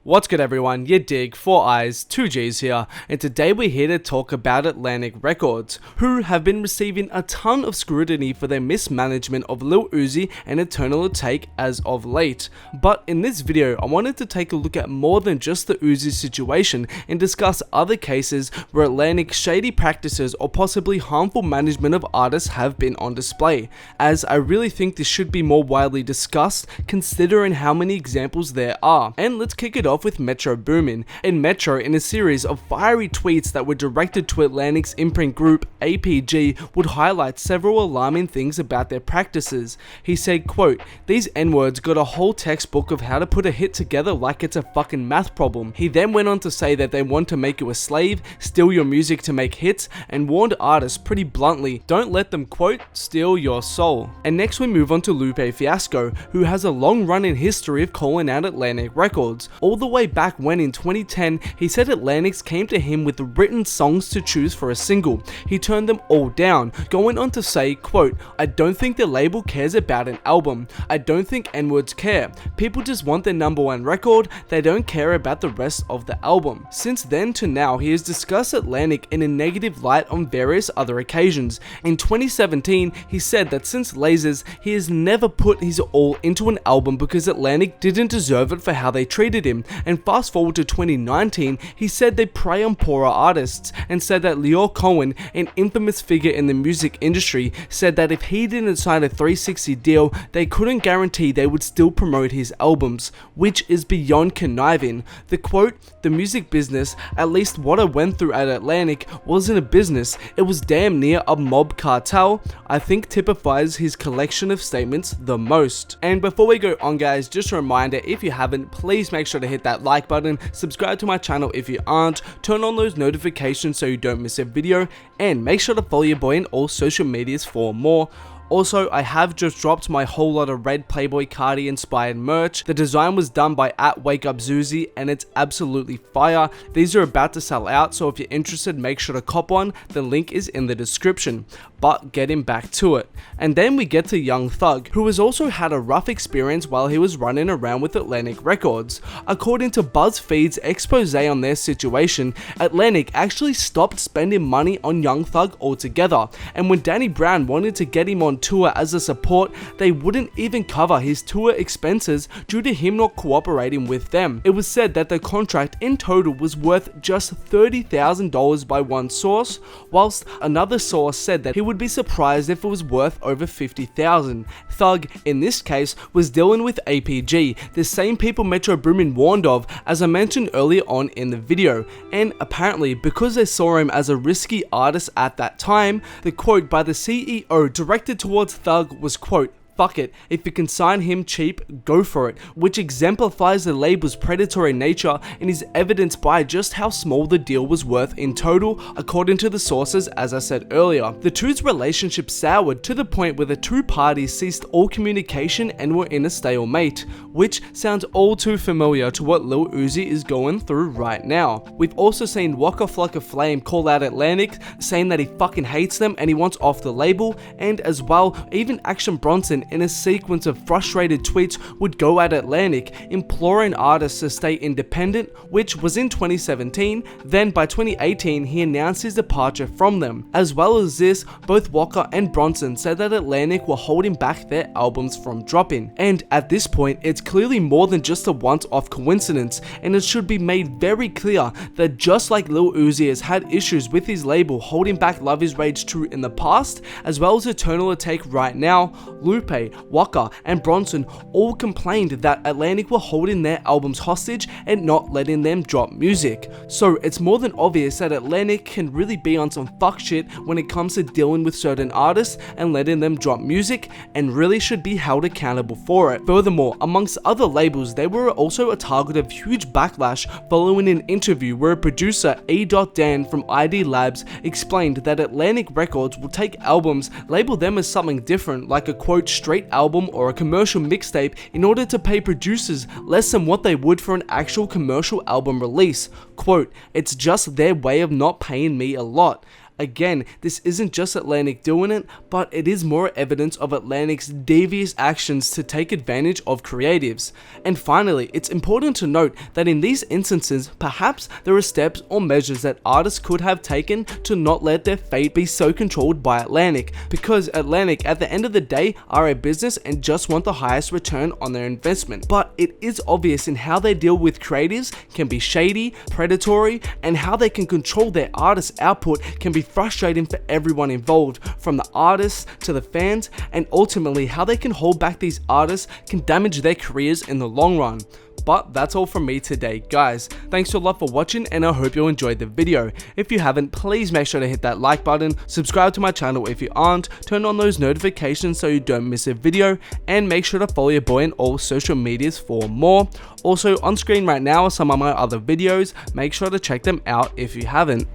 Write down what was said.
What's good everyone, yadiiiigg, 4 eyes, 2 G's here, and today we're here to talk about Atlantic Records, who have been receiving a ton of scrutiny for their mismanagement of Lil Uzi and Untitled Chapter as of late. But in this video, I wanted to take a look at more than just the Uzi situation and discuss other cases where Atlantic's shady practices or possibly harmful management of artists have been on display, as I really think this should be more widely discussed considering how many examples there are. And let's kick it off with Metro Boomin. And Metro, in a series of fiery tweets that were directed to Atlantic's imprint group APG, would highlight several alarming things about their practices. He said, quote, "These N-words got a whole textbook of how to put a hit together like it's a fucking math problem." He then went on to say that they want to make you a slave, steal your music to make hits, and warned artists pretty bluntly, don't let them, quote, steal your soul. And next we move on to Lupe Fiasco, who has a long running history of calling out Atlantic Records. All the way back when in 2010, he said Atlantic came to him with written songs to choose for a single. He turned them all down, going on to say, quote, "I don't think the label cares about an album. I don't think N-words care. People just want their #1 record, they don't care about the rest of the album." Since then to now, he has discussed Atlantic in a negative light on various other occasions. In 2017, he said that since Lasers, he has never put his all into an album because Atlantic didn't deserve it for how they treated him. And fast forward to 2019, he said they prey on poorer artists, and said that Lil Cohen, an infamous figure in the music industry, said that if he didn't sign a 360 deal, they couldn't guarantee they would still promote his albums, which is beyond conniving. The quote, "The music business, at least what I went through at Atlantic, wasn't a business, it was damn near a mob cartel," I think typifies his collection of statements the most. And before we go on guys, just a reminder, if you haven't, please make sure to hit that like button, subscribe to my channel if you aren't, turn on those notifications so you don't miss a video, and make sure to follow your boy in all social medias for more. Also, I have just dropped my whole lot of red Playboy Cardi inspired merch. The design was done by @WakeUpZuzi and it's absolutely fire. These are about to sell out, so if you're interested, make sure to cop one. The link is in the description. But getting back to it. And then we get to Young Thug, who has also had a rough experience while he was running around with Atlantic Records. According to BuzzFeed's expose on their situation, Atlantic actually stopped spending money on Young Thug altogether, and when Danny Brown wanted to get him on tour as a support, they wouldn't even cover his tour expenses due to him not cooperating with them. It was said that the contract in total was worth just $30,000 by one source, whilst another source said that he would be surprised if it was worth over $50,000. Thug, in this case, was dealing with APG, the same people Metro Boomin warned of, as I mentioned earlier on in the video, and apparently because they saw him as a risky artist at that time, the quote by the CEO directed towards Thug was, quote, "Fuck it, if you can sign him cheap, go for it," which exemplifies the label's predatory nature and is evidenced by just how small the deal was worth in total, according to the sources as I said earlier. The two's relationship soured to the point where the two parties ceased all communication and were in a stalemate, which sounds all too familiar to what Lil Uzi is going through right now. We've also seen Waka Flocka Flame call out Atlantic, saying that he fucking hates them and he wants off the label, and as well, even Action Bronson in a sequence of frustrated tweets would go at Atlantic, imploring artists to stay independent, which was in 2017. Then by 2018, he announced his departure from them. As well as this, both Waka and Bronson said that Atlantic were holding back their albums from dropping. And at this point, it's clearly more than just a once-off coincidence, and it should be made very clear that just like Lil Uzi has had issues with his label holding back Love Is Rage 2 in the past, as well as Untitled Chapter right now, Lupe, Waka, and Bronson all complained that Atlantic were holding their albums hostage and not letting them drop music. So it's more than obvious that Atlantic can really be on some fuck shit when it comes to dealing with certain artists and letting them drop music, and really should be held accountable for it. Furthermore, amongst other labels, they were also a target of huge backlash following an interview where producer A.Dan from ID Labs explained that Atlantic Records will take albums, label them as something different, like a quote straight album or a commercial mixtape, in order to pay producers less than what they would for an actual commercial album release. Quote, "It's just their way of not paying me a lot." Again, this isn't just Atlantic doing it, but it is more evidence of Atlantic's devious actions to take advantage of creatives. And finally, it's important to note that in these instances, perhaps there are steps or measures that artists could have taken to not let their fate be so controlled by Atlantic, because Atlantic at the end of the day are a business and just want the highest return on their investment. But it is obvious in how they deal with creatives can be shady, predatory, and how they can control their artists' output can be frustrating for everyone involved, from the artists to the fans, and ultimately how they can hold back these artists can damage their careers in the long run. But that's all from me today, guys. Thanks a lot for watching, and I hope you enjoyed the video. If you haven't, please make sure to hit that like button, subscribe to my channel if you aren't, turn on those notifications so you don't miss a video, and make sure to follow your boy on all social medias for more. Also, on screen right now are some of my other videos, make sure to check them out if you haven't.